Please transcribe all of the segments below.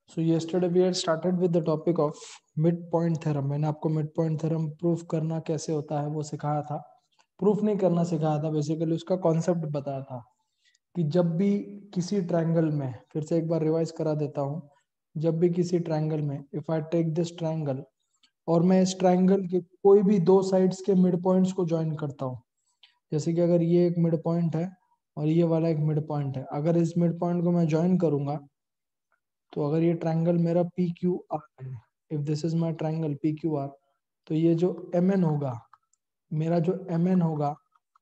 So yesterday we had started with the topic of midpoint theorem. मैंने आपको midpoint theorem proof करना कैसे होता है वो सिखाया था. प्रूफ नहीं करना सिखाया था, बेसिकली उसका कॉन्सेप्ट बताया था कि जब भी किसी ट्रायंगल में, फिर से एक बार रिवाइज करा देता हूँ, जब भी किसी ट्रायंगल में if I take this triangle और मैं इस ट्रायंगल के कोई भी दो साइड्स के मिड पॉइंट्स को ज्वाइन करता हूँ, जैसे कि अगर ये एक मिड पॉइंट है और ये वाला एक मिड पॉइंट है, अगर इस मिड पॉइंट को मैं ज्वाइन करूंगा तो अगर ये ट्रायंगल मेरा पी क्यू आर है, if this is my triangle P Q are, तो ये जो एम एन होगा, मेरा जो एम एन होगा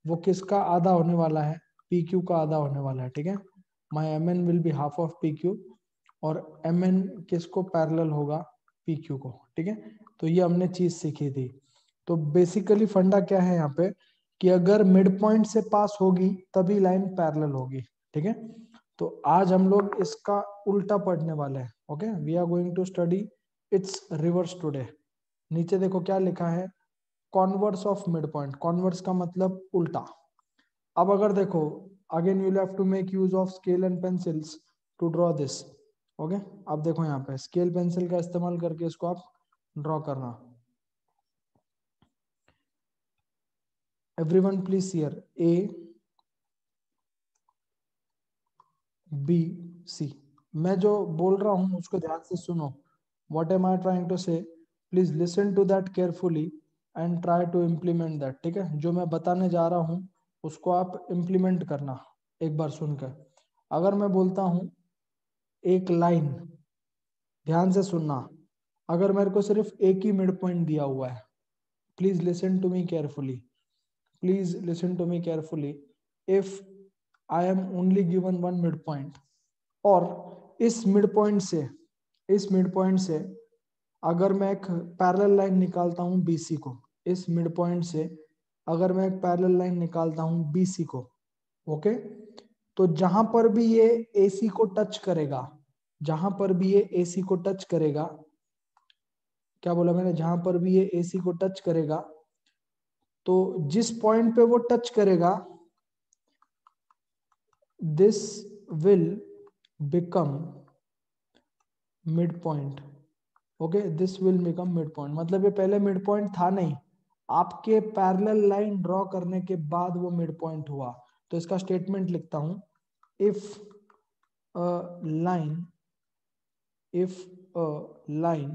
वो किसका आधा होने वाला है? पी क्यू का आधा होने वाला है. ठीक है, my M N will be half of P Q और एम एन किसको पैरेलल होगा? पी क्यू को. ठीक है, तो ये हमने चीज सीखी थी. तो बेसिकली फंडा क्या है यहाँ पे कि अगर मिड पॉइंट से पास होगी तभी लाइन पैरेलल होगी. ठीक है, तो आज हम लोग इसका उल्टा पढ़ने वाले हैं. Okay, we are going to study its reverse today. नीचे देखो क्या लिखा है, converse of mid point. Converse का मतलब उल्टा. अब अगर देखो, again you have to make use of scale and pencils to draw this. Okay, अब देखो यहाँ पे स्केल पेंसिल का इस्तेमाल करके इसको आप ड्रॉ करना. Everyone please hear A B C. मैं जो बोल रहा हूं उसको ध्यान से सुनो. What am I trying to say, please listen to that carefully and try to implement that. ठीक है, जो मैं बताने जा रहा हूं उसको आप इम्प्लीमेंट करना एक बार सुनकर. अगर मैं बोलता हूं एक लाइन, ध्यान से सुनना, अगर मेरे को सिर्फ एक ही मिड पॉइंट दिया हुआ है, please listen to me carefully, please listen to me carefully. If I am only given one mid point और इस मिड पॉइंट से अगर मैं एक पैरेलल लाइन निकालता हूं बीसी को, इस मिड पॉइंट से अगर मैं एक पैरेलल लाइन निकालता हूं बीसी को, ओके, तो जहां पर भी ये एसी को टच करेगा, जहां पर भी ये एसी को टच करेगा, क्या बोला मैंने? जहां पर भी ये एसी को टच करेगा, तो जिस पॉइंट पे वो टच करेगा, this will become mid point. Okay, this will become mid point. मतलब ये पहले मिड पॉइंट था नहीं, आपके पैरेलल लाइन ड्रॉ करने के बाद वो मिड पॉइंट हुआ. तो इसका स्टेटमेंट लिखता हूं, if a line if a line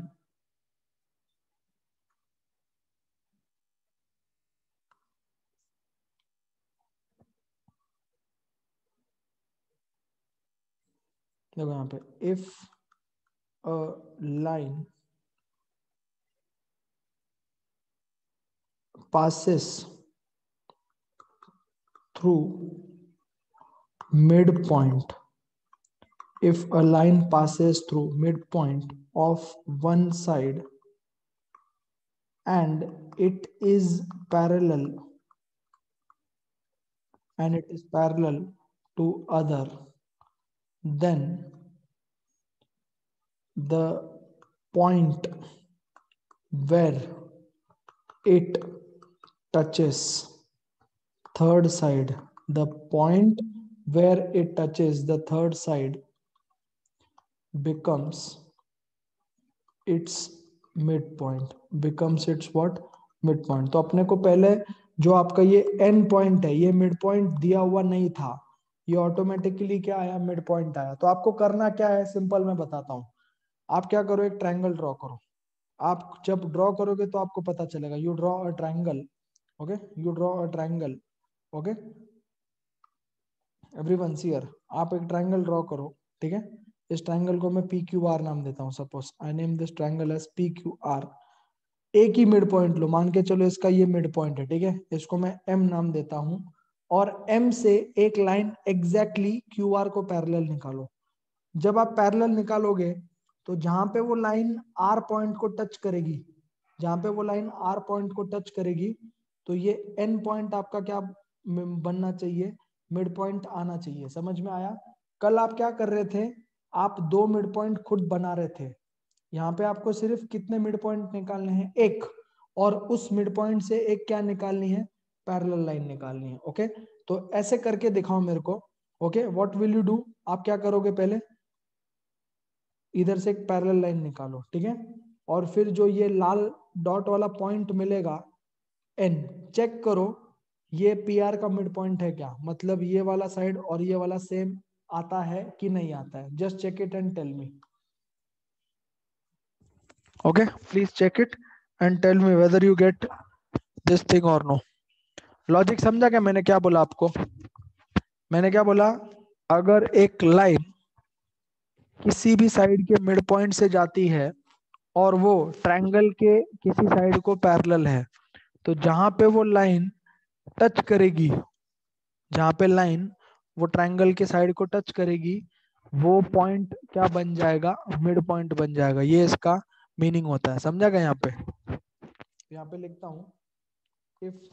देखो यहाँ पे, if a line passes through midpoint, if a line passes through midpoint of one side and it is parallel to other, then the point where it touches third side, the point where it touches the third side becomes its midpoint. Becomes its what? Midpoint. तो अपने को पहले जो आपका ये and point है, ये mid point दिया हुआ नहीं था, ये ऑटोमेटिकली क्या आया? मिड पॉइंट आया. तो आपको करना क्या है? सिंपल मैं बताता हूँ. आप क्या करो, एक ट्रायंगल ड्रॉ करो. आप जब ड्रॉ करोगे तो आपको पता चलेगा. You draw a triangle. Okay, you draw a triangle. Okay, everyone here, आप एक ट्रायंगल ड्रॉ करो. ठीक है, इस ट्रायंगल को मैं पी क्यू आर नाम देता हूँ. Suppose I name this triangle as P Q R. एक ही मिड पॉइंट लो, मान के चलो इसका ये मिड पॉइंट है. ठीक है, इसको मैं एम नाम देता हूं और एम से एक लाइन एग्जैक्टली क्यू आर को पैरेलल निकालो. जब आप पैरेलल निकालोगे तो जहां पे वो लाइन आर पॉइंट को टच करेगी, जहां पे वो लाइन आर पॉइंट को टच करेगी, तो ये एन पॉइंट आपका क्या बनना चाहिए? मिड पॉइंट आना चाहिए. समझ में आया? कल आप क्या कर रहे थे? आप दो मिड पॉइंट खुद बना रहे थे. यहाँ पे आपको सिर्फ कितने मिड पॉइंट निकालने हैं? एक. और उस मिड पॉइंट से एक क्या निकालनी है? पैरेलल लाइन निकालनी है. ओके, तो ऐसे करके दिखाओ मेरे को. Okay, what will you do? आप क्या करोगे? पहले इधर से एक पैरेलल लाइन निकालो, ठीक है। और फिर जो ये लाल डॉट वाला पॉइंट मिलेगा n, चेक करो ये पी आर का मिड पॉइंट है क्या, मतलब ये वाला साइड और ये वाला सेम आता है कि नहीं आता है। Just check it and tell me. Okay, please check it and tell me whether you get this thing or no. Logic समझा क्या मैंने क्या बोला आपको? मैंने क्या बोला, अगर एक लाइन किसी भी साइड के मिड पॉइंट से जाती है और वो ट्रायंगल के किसी साइड को पैरेलल है, तो जहां पे वो लाइन टच करेगी, जहां पे लाइन वो ट्रायंगल के साइड को टच करेगी, वो पॉइंट क्या बन जाएगा, मिड पॉइंट बन जाएगा। ये इसका मीनिंग होता है, समझा गया? यहाँ पे लिखता हूं, if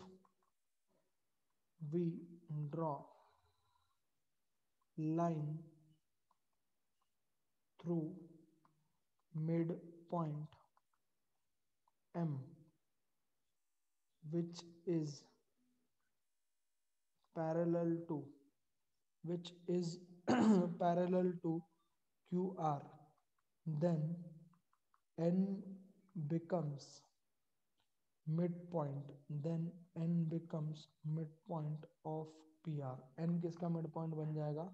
we draw line through midpoint M which is parallel to parallel to QR, then N becomes midpoint, then N becomes midpoint of PR। N किसका midpoint बन जाएगा?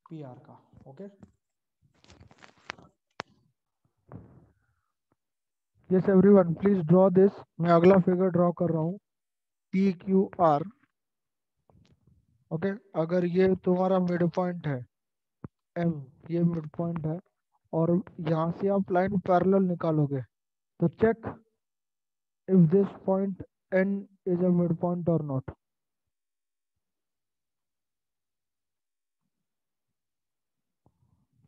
PR का। Okay, yes everyone please draw this. मैं अगला figure draw कर रहा हूँ, PQR। Okay, अगर ये तुम्हारा मिड पॉइंट है M, ये मिड पॉइंट है, और यहाँ से आप लाइन पैरेलल निकालोगे, तो check if this point N is a mid point or not.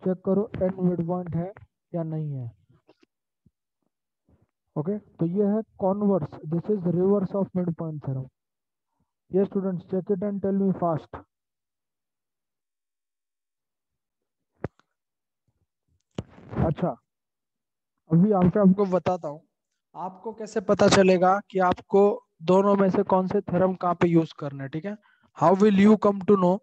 Check करो N मिड पॉइंट है या नहीं है। ओके, तो ये है converse, this is reverse of mid point theorem. ये students check it and tell me fast. अच्छा, अभी यहाँ पे आपको बताता हूँ, आपको कैसे पता चलेगा कि आपको दोनों में से कौन से थ्योरम कहाँ पे यूज करना है, ठीक है। How will you come to know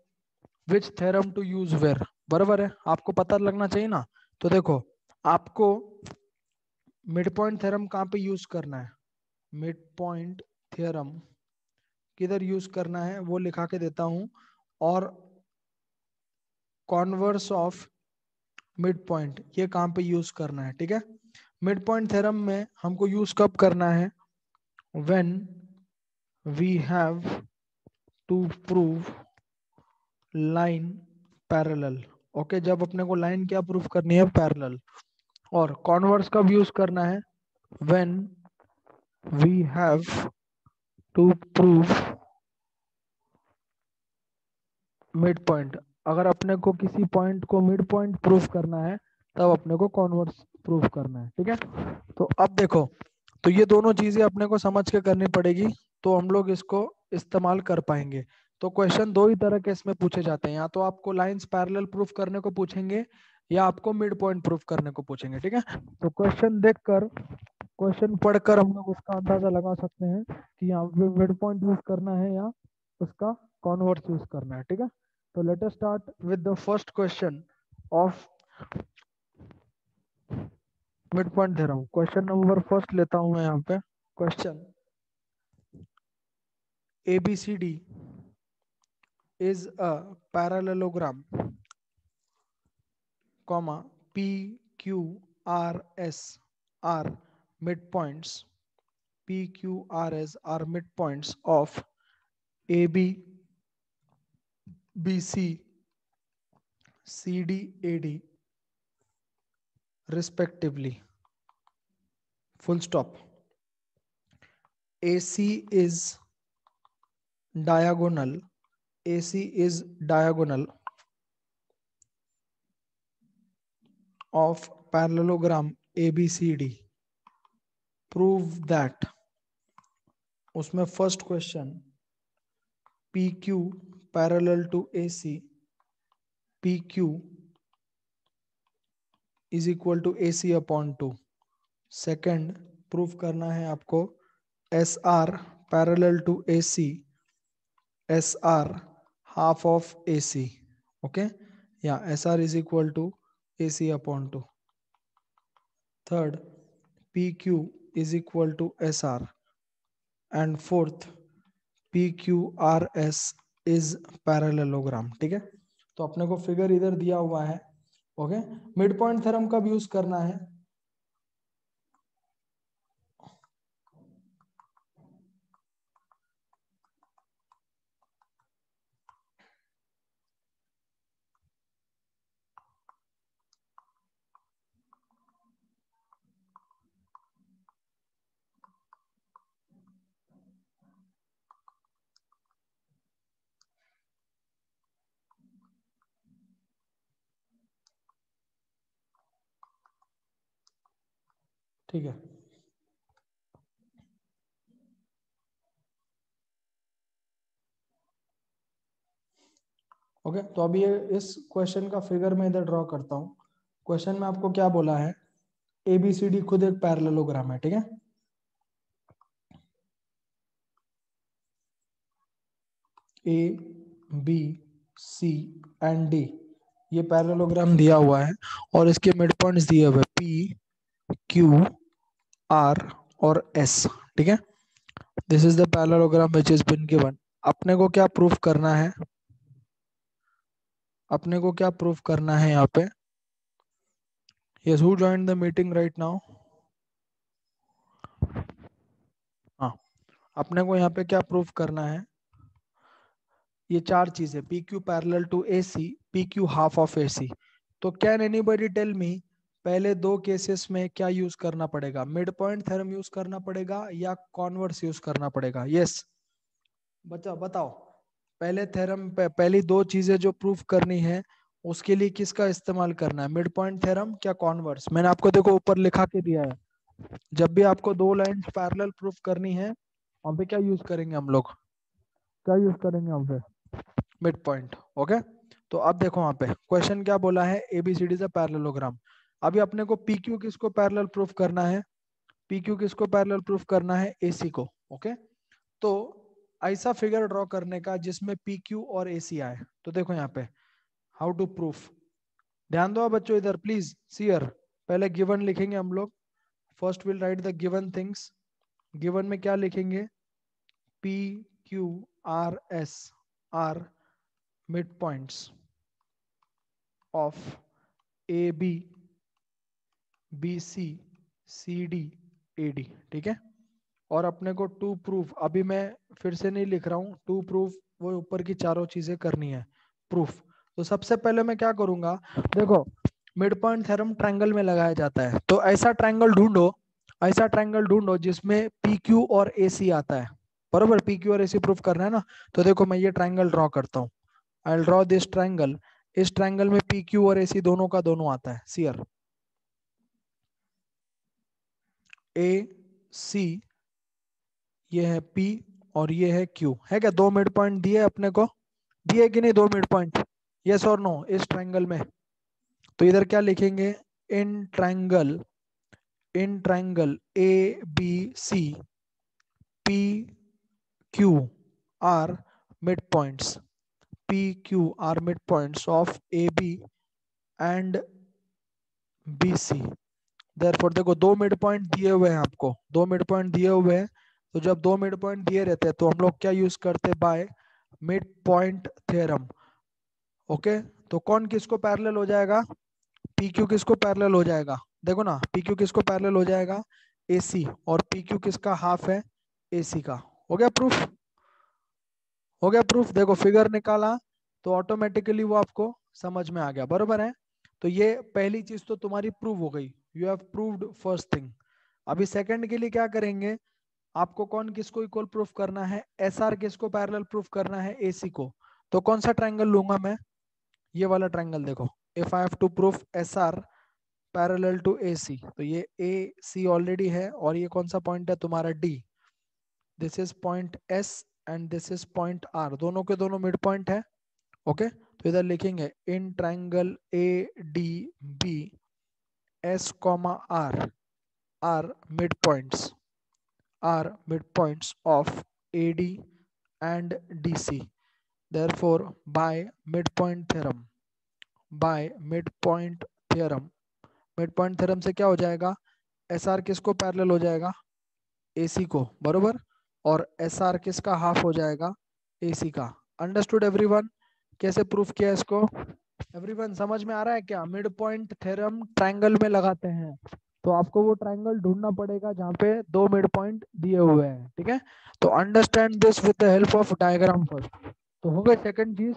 which theorem to use where? बराबर है, आपको पता लगना चाहिए ना। तो देखो, आपको मिड पॉइंट थ्योरम कहाँ पे यूज करना है, मिड पॉइंट थ्योरम किधर यूज करना है वो लिखा के देता हूँ, और कॉन्वर्स ऑफ मिड पॉइंट ये कहाँ पे यूज करना है, ठीक है। मिड पॉइंट थ्योरम में हमको यूज कब करना है, when we have to prove line parallel. Okay, जब अपने को लाइन क्या प्रूफ करनी है, पैरेलल। और कॉन्वर्स कब यूज करना है, when we have to prove mid point. अगर अपने को किसी पॉइंट को मिड पॉइंट प्रूफ करना है, तब अपने को कॉन्वर्स प्रूफ करना है, ठीक है। तो अब देखो, तो ये दोनों चीजें अपने को समझ के करनी पड़ेगी, तो हम लोग इसको इस्तेमाल कर पाएंगे। तो क्वेश्चन दो ही तरह के इसमें पूछे जाते हैं, या तो आपको लाइंस पैरेलल प्रूफ करने को पूछेंगे, या आपको मिड पॉइंट प्रूफ करने को पूछेंगे, ठीक है। तो क्वेश्चन देखकर, क्वेश्चन पढ़कर हम लोग उसका अंदाजा लगा सकते हैं कि यहाँ पे मिड पॉइंट यूज करना है या उसका कॉन्वर्स यूज करना है, ठीक है। तो let us start with the first question of mid point theorem. Question number first लेता हूं मैं यहाँ पे। Question ABCD is a parallelogram, comma PQRS are midpoints, PQRS are midpoints of AB, BC, CD, AD respectively, full stop। AC is diagonal, AC is diagonal of parallelogram ABCD, prove that। उसमें first question, PQ parallel to AC, PQ is equal to AC upon 2। Second, proof करना है आपको SR parallel to AC, SR half of AC। Okay, या SR is equal to AC upon 2। Third PQ is equal to SR, and fourth PQRS is parallelogram। ठीक है, तो अपने को figure इधर दिया हुआ है। ओके, मिड पॉइंट थ्योरम कब यूज करना है? ठीक है, ओके तो अभी ये इस क्वेश्चन का फिगर मैं इधर ड्रॉ करता हूँ। क्वेश्चन में आपको क्या बोला है? ABCD खुद एक पैरेललोग्राम है। ठीक है, ABCD ये पैरेललोग्राम दिया हुआ है और इसके मिड पॉइंट्स दिए हुए PQR और S। ठीक है, this is the parallelogram which is been given. अपने को क्या प्रूफ करना है? अपने को क्या प्रूफ करना है यहाँ पे? Yes, who joined the meeting right now? हाँ, अपने को यहाँ पे क्या प्रूफ करना है? ये चार चीजें, PQ parallel to AC, PQ half of AC। तो कैन एनीबॉडी टेल मी, पहले दो केसेस में क्या यूज करना पड़ेगा? मिड पॉइंट थ्योरम यूज करना पड़ेगा या कॉन्वर्स यूज करना पड़ेगा? यस, बच्चा बताओ। पहले थ्योरम पहली दो चीजें जो प्रूफ करनी है उसके लिए किसका इस्तेमाल करना है? मिड पॉइंट थ्योरम क्या कॉन्वर्स? मैंने आपको देखो ऊपर लिखा के दिया है, जब भी आपको दो लाइंस पैरेलल प्रूफ करनी है वहां पे क्या यूज करेंगे हम लोग? क्या यूज करेंगे हम पे? Mid point. ओके, तो अब देखो वहां पे क्वेश्चन क्या बोला है? ABCD is a parallelogram. अभी अपने को PQ किसको पैरेलल प्रूफ करना है? PQ किसको पैरेलल प्रूफ करना है? AC को। ओके, तो ऐसा फिगर ड्रॉ करने का जिसमें PQ और AC आए। तो देखो यहाँ पे हाउ टू प्रूफ, ध्यान दो बच्चों इधर प्लीज। सीयर, पहले गिवन लिखेंगे हम लोग। First will write the given things. Given में क्या लिखेंगे? PQRS are mid points of AB BC CD AD। ठीक है, और अपने को टू प्रूफ, अभी मैं फिर से नहीं लिख रहा हूं, टू प्रूफ वो ऊपर की चारों चीजें करनी है प्रूफ। तो सबसे पहले मैं क्या करूंगा? देखो, मिड पॉइंट थ्योरम ट्रायंगल में लगाया जाता है, तो ऐसा ट्रायंगल ढूंढो, ऐसा ट्रायंगल ढूंढो जिसमें PQ और AC आता है। बरोबर, PQ और AC प्रूफ करना है ना। तो देखो मैं ये ट्रायंगल ड्रॉ करता हूँ। I will draw this triangle. इस ट्रायंगल में PQ और AC दोनों का दोनों आता है। सीयर, AC ये है P और ये है Q, है क्या? दो मिड पॉइंट दिए अपने को, दिए कि नहीं दो mid point? Yes or no? इस ट्रायंगल में तो इधर क्या लिखेंगे? In triangle, in triangle ABC PQ are mid points, PQ are mid points of AB and BC। Therefore देखो दो मिड पॉइंट दिए हुए हैं आपको, दो मिड पॉइंट दिए हुए हैं। तो जब दो मिड पॉइंट दिए रहते हैं तो हम लोग क्या यूज करते हैं? By mid point theorem. Okay, तो कौन किसको पैरेलल हो जाएगा? PQ किसको पैरेलल हो जाएगा? देखो ना, PQ किसको पैरेलल हो जाएगा? AC। और PQ किसका हाफ है? AC का। हो गया प्रूफ? हो गया प्रूफ? देखो फिगर निकाला तो ऑटोमेटिकली वो आपको समझ में आ गया। बरोबर है, तो ये पहली चीज तो तुम्हारी प्रूव हो गई। You have proved first thing. अभी सेकंड के लिए क्या करेंगे? आपको कौन किसको इक्वल प्रूफ करना है? SR किसको पैरेलल प्रूफ करना है? AC को। तो कौन सा ट्रायंगल लूंगा मैं? ये वाला ट्रायंगल। देखो, if I have to proof SR parallel to AC, तो ये AC ऑलरेडी है और ये कौन सा पॉइंट है तुम्हारा? D। This is point S and this is point R, दोनों के दोनों मिड पॉइंट है। ओके, तो इधर लिखेंगे in triangle ADB S comma R are mid points, are midpoints of AD and DC. Therefore, by midpoint theorem, by midpoint theorem, midpoint theorem से क्या हो जाएगा? एस आर किसको पैरेलल हो जाएगा, ए सी को, बरोबर, और एस आर किसका हाफ हो जाएगा, ए सी का। अंडरस्टूड एवरीवन, कैसे प्रूफ किया इसको, एवरीवन समझ में आ रहा है क्या। मिड पॉइंट थ्योरम ट्रायंगल में लगाते हैं तो आपको वो ट्रायंगल ढूंढना पड़ेगा जहाँ पे दो मिड पॉइंट दिए हुए हैं, ठीक है। तो understand this with the help of diagram first. तो हो गई सेकंड चीज।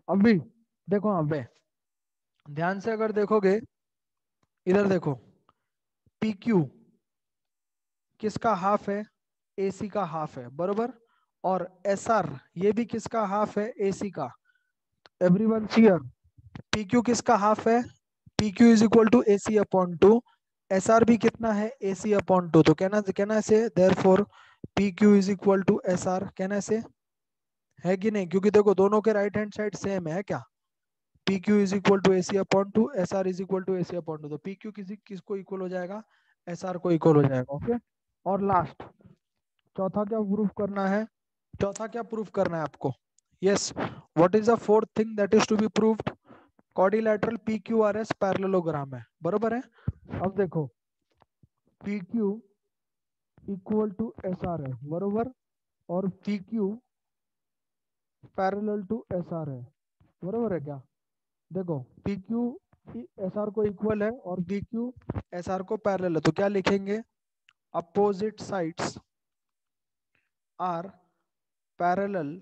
अभी देखो यहाँ पे ध्यान से अगर देखोगे, इधर देखो, पी क्यू किसका हाफ है, एसी का हाफ है, बरोबर, और एस आर ये भी किसका हाफ है, एसी का। एवरीवन क्लियर, पी क्यू किसका हाफ है, P Q is equal to A C upon two, S R भी कितना है, ए सी अपॉन टू। तो कहना कहना से therefore P Q is equal to S R, कहना से है कि नहीं, क्योंकि देखो दोनों के राइट हैंड साइड सेम है क्या, P Q is equal to A C upon two, S R is equal to A C upon two. तो पी क्यू किसको इक्वल हो जाएगा, एस आर को इक्वल हो जाएगा, ओके। और लास्ट चौथा क्या प्रूफ करना है, चौथा क्या प्रूफ करना है आपको, yes, what is the fourth thing that is to be proved, quadrilateral P Q R S parallelogram है, बरोबर है। अब देखो P Q equal to S R है, बरोबर, और P Q parallel to S R है, बरोबर है क्या। देखो पी क्यू एस आर को इक्वल है और पी क्यू एस आर को पैरेलल है, तो क्या लिखेंगे, opposite sides are parallel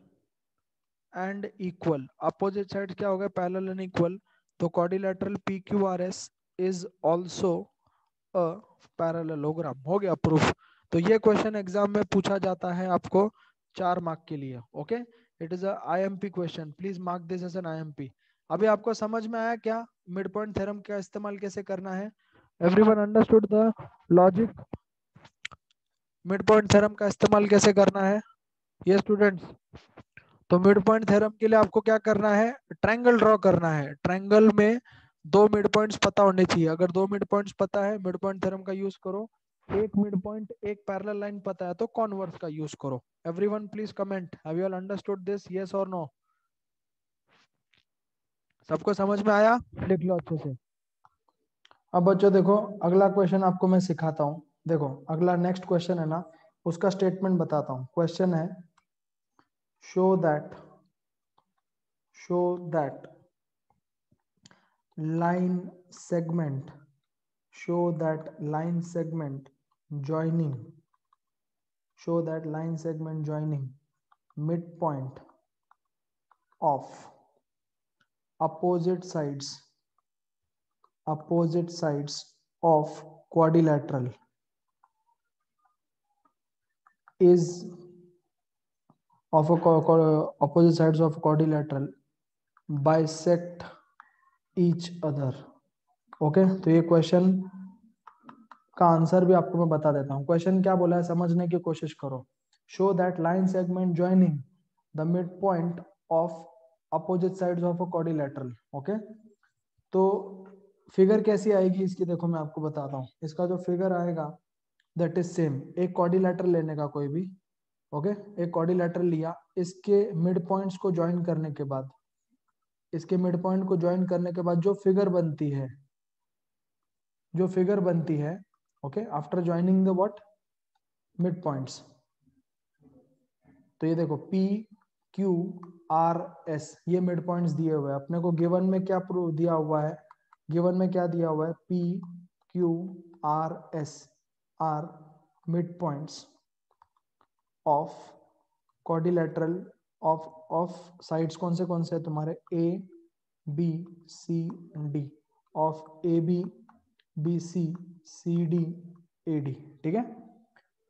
and equal. Opposite side क्या हो गया, पैरेलल एंड इक्वल, तो quadrilateral P Q R S is also a parallelogram, हो गया प्रूफ। तो ये क्वेश्चन एग्जाम में पूछा जाता है आपको 4 मार्क के लिए, okay. It is a IMP question, please mark this as an IMP. अभी आपको समझ में आया क्या मिड पॉइंट थ्योरम का इस्तेमाल कैसे करना है, everyone understood the logic, mid point theorem का इस्तेमाल कैसे करना है, ये स्टूडेंट्स। तो मिड पॉइंट थ्योरम के लिए आपको क्या करना है, ट्रायंगल ड्रॉ करना है। ट्रायंगल में दो मिड पॉइंट्स पता होने चाहिए, अगर दो मिड पॉइंट्स पता है मिड पॉइंट थ्योरम का यूज करो, एक मिड पॉइंट एक पैरेलल लाइन पता है तो कॉन्वर्स का यूज करो। Everyone please comment, have you all understood this, yes or no, सबको समझ में आया, लिख लो अच्छे से। अब बच्चों देखो अगला क्वेश्चन आपको मैं सिखाता हूँ, देखो अगला नेक्स्ट क्वेश्चन है ना, उसका स्टेटमेंट बताता हूँ। क्वेश्चन है show that line segment show that line segment joining midpoint of opposite sides of quadrilateral is of a opposite sides of quadrilateral bisect each other, okay. तो ये क्वेश्चन का answer भी आपको मैं बता देता हूँ। क्वेश्चन क्या बोला है समझने की कोशिश करो। Show that line segment joining the mid point of opposite sides of a quadrilateral, okay. तो फिगर कैसी आएगी इसकी, देखो मैं आपको बताता हूँ। इसका जो फिगर आएगा दैट इज सेम, एक क्वाड्रिलेटरल लेने का कोई भी, ओके। एक क्वाड्रिलेटरल लिया, इसके मिड पॉइंट्स को ज्वाइन करने के बाद, जो फिगर बनती है, okay, after joining the what, mid points. तो ये देखो P Q R S ये मिड पॉइंट्स दिए हुए हैं अपने को। गिवन में क्या प्रूफ दिया हुआ है, P Q R S are mid points of quadrilateral of sides कौन से है तुम्हारे, A B C D, of A B B C C D A D, ठीक है।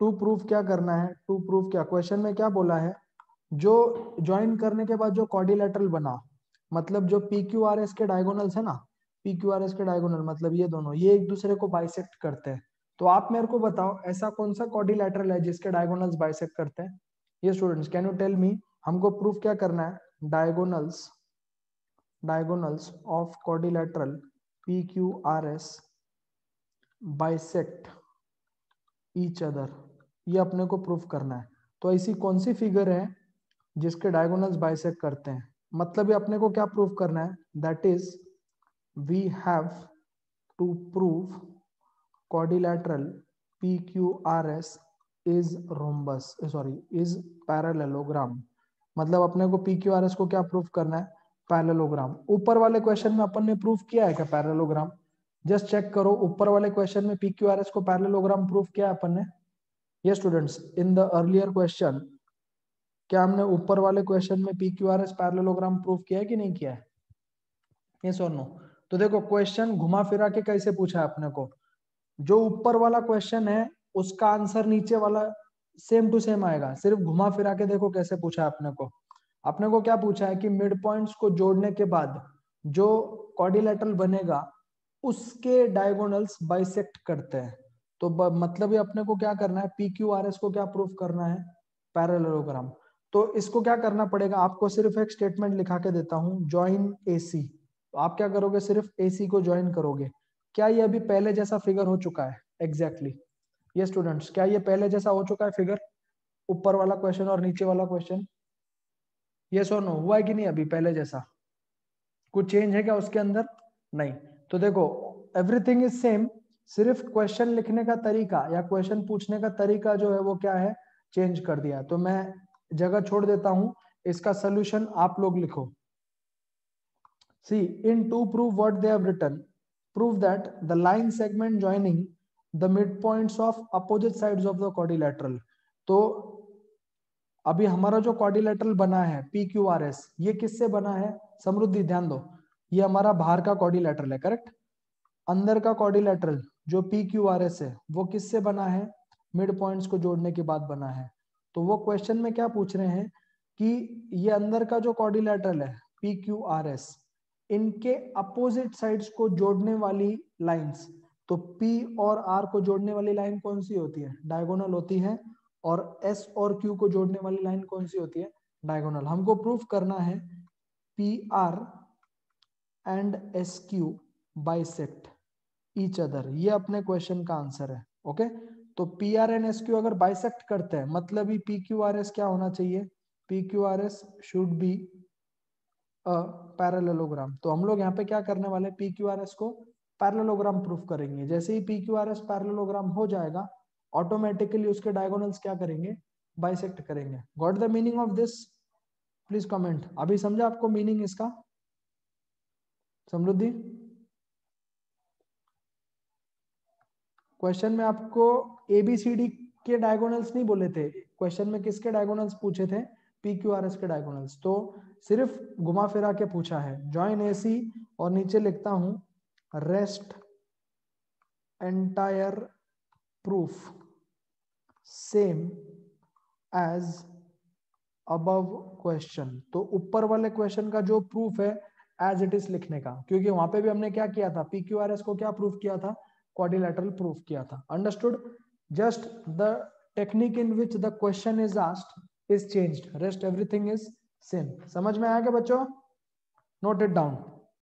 टू प्रूफ क्या करना है, टू प्रूफ क्या, क्वेश्चन में क्या बोला है, जो ज्वाइन करने के बाद जो क्वाड्रिलेटरल बना, मतलब जो पी क्यू आर एस के डायगोनल्स है ना, पी क्यू आर एस के डायगोनल मतलब ये दोनों, ये एक दूसरे को बाइसेक्ट करते हैं। तो आप मेरे को बताओ ऐसा कौन सा क्वाड्रिलेटरल है जिसके डायगोनल्स बाइसेक्ट करते हैं, ये students can you tell me. हमको प्रूफ क्या करना है, diagonals of quadrilateral P Q R S bisect each other, ये अपने को प्रूफ करना है। तो ऐसी कौन सी फिगर है जिसके डायगोनल्स बाइसेक्ट करते हैं, मतलब ये अपने को क्या प्रूफ करना है, that is we have to prove quadrilateral PQRS is rhombus, is parallelogram। मतलब अपने को PQRS को क्या प्रूफ करना है? पैरेललोग्राम। ऊपर वाले क्वेश्चन में अपन ने प्रूफ किया है क्या पैरेललोग्राम? जस्ट चेक करो, ऊपर वाले क्वेश्चन में PQRS को पैरेललोग्राम प्रूफ किया है अपन ने? ये students, in the earlier question क्या हमने ऊपर वाले क्वेश्चन में PQRS पैरेललोग्राम प्रूफ किया है कि नहीं किया है? Yes or no? तो देखो क्वेश्चन घुमा फिरा के कैसे पूछा है अपने को, जो ऊपर वाला क्वेश्चन है उसका आंसर नीचे वाला सेम टू सेम आएगा, सिर्फ घुमा फिरा के देखो कैसे पूछा है अपने को। अपने को क्या पूछा है कि मिड पॉइंट्स को जोड़ने के बाद जो क्वाड्रिलेटरल बनेगा उसके डायगोनल्स बाइसेक्ट करते हैं। तो मतलब ये अपने को क्या करना है, PQRS को क्या प्रूफ करना है? पैरेललोग्राम। तो इसको क्या करना पड़ेगा, आपको सिर्फ एक स्टेटमेंट लिखा के देता हूं, ज्वाइन AC। तो आप क्या करोगे, सिर्फ AC को ज्वाइन करोगे। क्या ये अभी पहले जैसा फिगर हो चुका है? एग्जैक्टली ये स्टूडेंट्स, क्या ये पहले जैसा हो चुका है फिगर, ऊपर वाला क्वेश्चन और नीचे वाला क्वेश्चन? यस और नो, हुआ है कि नहीं अभी पहले जैसा? कुछ चेंज है क्या उसके अंदर? नहीं। तो देखो एवरीथिंग इज सेम, सिर्फ क्वेश्चन लिखने का तरीका या क्वेश्चन पूछने का तरीका जो है वो क्या है, चेंज कर दिया। तो मैं जगह छोड़ देता हूं, इसका सोल्यूशन आप लोग लिखो। See in two prove what they have written, prove that the line segment joining the mid points of opposite sides of the quadrilateral. तो अभी हमारा जो क्वाड्रिलेटरल बना है PQRS, ये किससे बना है? समृद्धि ध्यान दो, ये हमारा बाहर का क्वाड्रिलेटरल है, करेक्ट। अंदर का क्वाड्रिलेटरल जो PQRS है वो किससे बना है? मिड पॉइंट्स को जोड़ने के बाद बना है। तो वो क्वेश्चन में क्या पूछ रहे हैं कि ये अंदर का जो क्वाड्रिलेटरल है PQRS, इनके अपोजिट साइड्स को जोड़ने वाली लाइंस, तो P और R को जोड़ने वाली लाइन कौन सी होती है? डायगोनल होती है। और S और Q को जोड़ने वाली लाइन कौन सी होती है? डायगोनल। हमको प्रूफ करना है PR and SQ bisect each other, ये अपने क्वेश्चन का आंसर है। ओके, तो PR एंड SQ अगर बाइसेक्ट करते हैं मतलब ही PQRS क्या होना चाहिए? PQRS should be a parallelogram. तो हम लोग यहाँ पे क्या करने वाले, PQRS को पैरेललोग्राम प्रूफ करेंगे। जैसे ही PQRS पैरेललोग्राम हो जाएगा ऑटोमेटिकली उसके डायगोनल्स क्या करेंगे? बाइसेक्ट करेंगे। Got the meaning of this? Please comment. अभी समझा आपको मीनिंग इसका? समृद्धि, क्वेश्चन में आपको ABCD के डायगोनल्स नहीं बोले थे, क्वेश्चन में किसके डायगोनल्स पूछे थे? PQRS के डायगोनल्स। तो सिर्फ घुमा फिरा के पूछा है, ज्वाइन AC और नीचे लिखता हूं rest entire proof same as above question. तो ऊपर वाले क्वेश्चन का जो प्रूफ है एज इट इज लिखने का, क्योंकि वहां पे भी हमने क्या किया था, PQRS को क्या प्रूफ किया था? क्वाड्रिलेटरल प्रूफ किया था। Understood? Just the technique in which the question is asked is changed, rest everything is same. समझ में आया क्या बच्चों? Note it down.